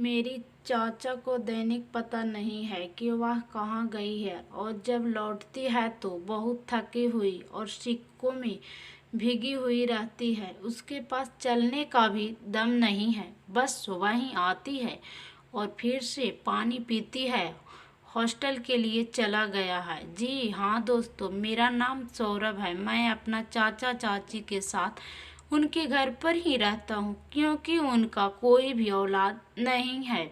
मेरी चाचा को दैनिक पता नहीं है कि वह कहाँ गई है और जब लौटती है तो बहुत थकी हुई और सिक्कों में भीगी हुई रहती है। उसके पास चलने का भी दम नहीं है, बस वहीं आती है और फिर से पानी पीती है। हॉस्टल के लिए चला गया है। जी हाँ दोस्तों, मेरा नाम सौरभ है। मैं अपना चाचा चाची के साथ उनके घर पर ही रहता हूँ क्योंकि उनका कोई भी औलाद नहीं है।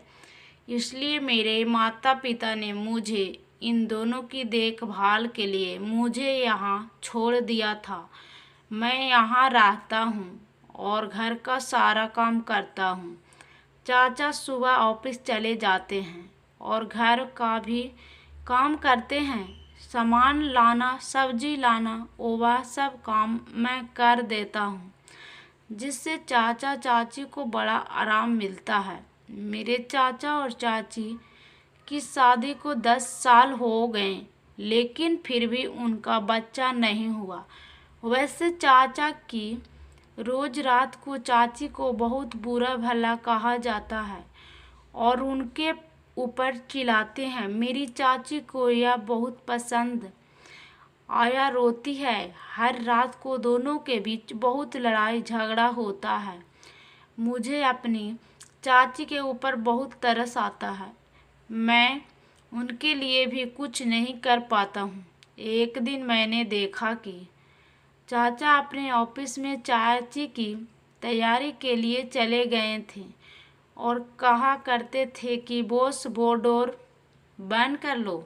इसलिए मेरे माता पिता ने मुझे इन दोनों की देखभाल के लिए मुझे यहाँ छोड़ दिया था। मैं यहाँ रहता हूँ और घर का सारा काम करता हूँ। चाचा सुबह ऑफिस चले जाते हैं और घर का भी काम करते हैं। सामान लाना, सब्जी लाना, वह सब काम मैं कर देता हूँ, जिससे चाचा चाची को बड़ा आराम मिलता है। मेरे चाचा और चाची की शादी को 10 साल हो गए, लेकिन फिर भी उनका बच्चा नहीं हुआ। वैसे चाचा की रोज रात को चाची को बहुत बुरा भला कहा जाता है और उनके ऊपर चिल्लाते हैं। मेरी चाची को यह बहुत पसंद आया रोती है। हर रात को दोनों के बीच बहुत लड़ाई झगड़ा होता है। मुझे अपनी चाची के ऊपर बहुत तरस आता है। मैं उनके लिए भी कुछ नहीं कर पाता हूँ। एक दिन मैंने देखा कि चाचा अपने ऑफिस में चाची की तैयारी के लिए चले गए थे और कहा करते थे कि बॉस वो डोर बंद कर लो,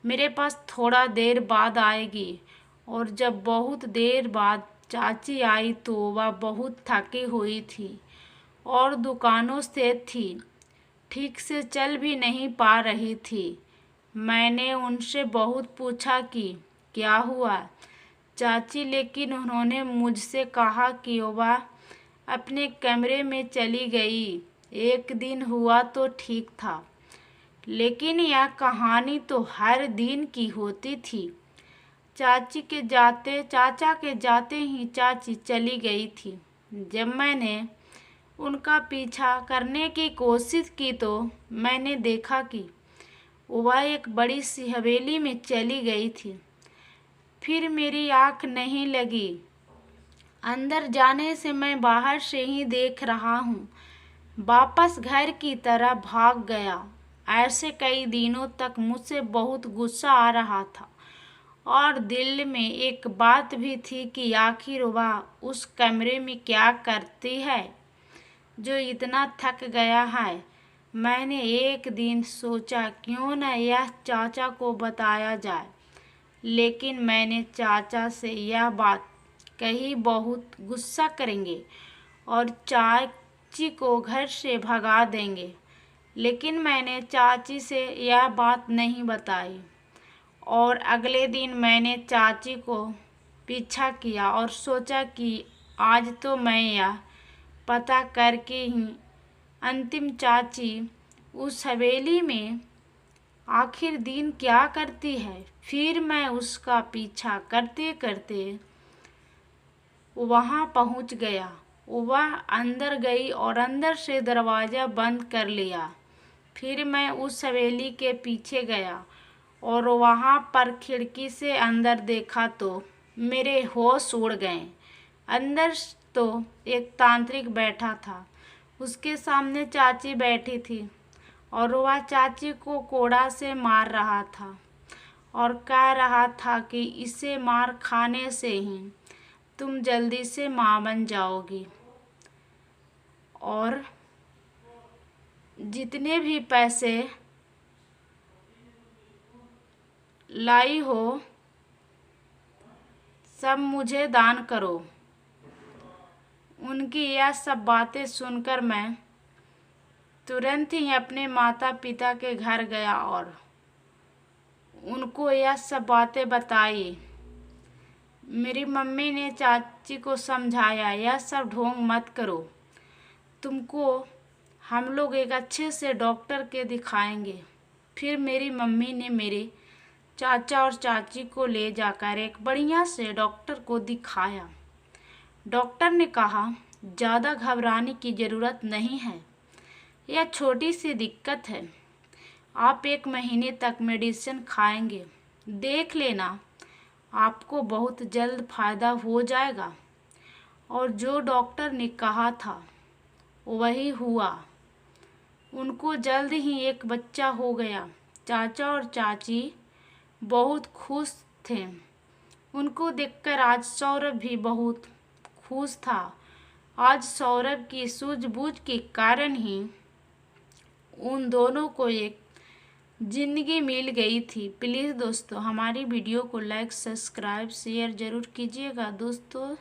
मेरे पास थोड़ा देर बाद आएगी। और जब बहुत देर बाद चाची आई तो वह बहुत थकी हुई थी और दुकानों से थी, ठीक से चल भी नहीं पा रही थी। मैंने उनसे बहुत पूछा कि क्या हुआ चाची, लेकिन उन्होंने मुझसे कहा कि वह अपने कमरे में चली गई। एक दिन हुआ तो ठीक था, लेकिन यह कहानी तो हर दिन की होती थी। चाचा के जाते ही चाची चली गई थी। जब मैंने उनका पीछा करने की कोशिश की तो मैंने देखा कि वह एक बड़ी सी हवेली में चली गई थी। फिर मेरी आँख नहीं लगी। अंदर जाने से मैं बाहर से ही देख रहा हूँ। वापस घर की तरह भाग गया। ऐसे कई दिनों तक मुझसे बहुत गुस्सा आ रहा था और दिल में एक बात भी थी कि आखिर वह उस कमरे में क्या करती है जो इतना थक गया है। मैंने एक दिन सोचा क्यों न यह चाचा को बताया जाए, लेकिन मैंने चाचा से यह बात कही बहुत गुस्सा करेंगे और चाची को घर से भगा देंगे। लेकिन मैंने चाची से यह बात नहीं बताई और अगले दिन मैंने चाची को पीछा किया और सोचा कि आज तो मैं यह पता करके ही अंतिम चाची उस हवेली में आखिर दिन क्या करती है। फिर मैं उसका पीछा करते करते वहाँ पहुँच गया। वह अंदर गई और अंदर से दरवाज़ा बंद कर लिया। फिर मैं उस हवेली के पीछे गया और वहाँ पर खिड़की से अंदर देखा तो मेरे होश उड़ गए। अंदर तो एक तांत्रिक बैठा था। उसके सामने चाची बैठी थी और वह चाची को कोड़ा से मार रहा था और कह रहा था कि इसे मार खाने से ही तुम जल्दी से माँ बन जाओगी और जितने भी पैसे लाई हो सब मुझे दान करो। उनकी यह सब बातें सुनकर मैं तुरंत ही अपने माता पिता के घर गया और उनको यह सब बातें बताई। मेरी मम्मी ने चाची को समझाया, यह सब ढोंग मत करो, तुमको हम लोग एक अच्छे से डॉक्टर के दिखाएंगे। फिर मेरी मम्मी ने मेरे चाचा और चाची को ले जाकर एक बढ़िया से डॉक्टर को दिखाया। डॉक्टर ने कहा ज़्यादा घबराने की ज़रूरत नहीं है, यह छोटी सी दिक्कत है, आप 1 महीने तक मेडिसिन खाएंगे, देख लेना आपको बहुत जल्द फायदा हो जाएगा। और जो डॉक्टर ने कहा था वही हुआ, उनको जल्द ही एक बच्चा हो गया। चाचा और चाची बहुत खुश थे। उनको देखकर आज सौरभ भी बहुत खुश था। आज सौरभ की सूझबूझ के कारण ही उन दोनों को एक जिंदगी मिल गई थी। प्लीज़ दोस्तों हमारी वीडियो को लाइक, सब्सक्राइब, शेयर ज़रूर कीजिएगा दोस्तों।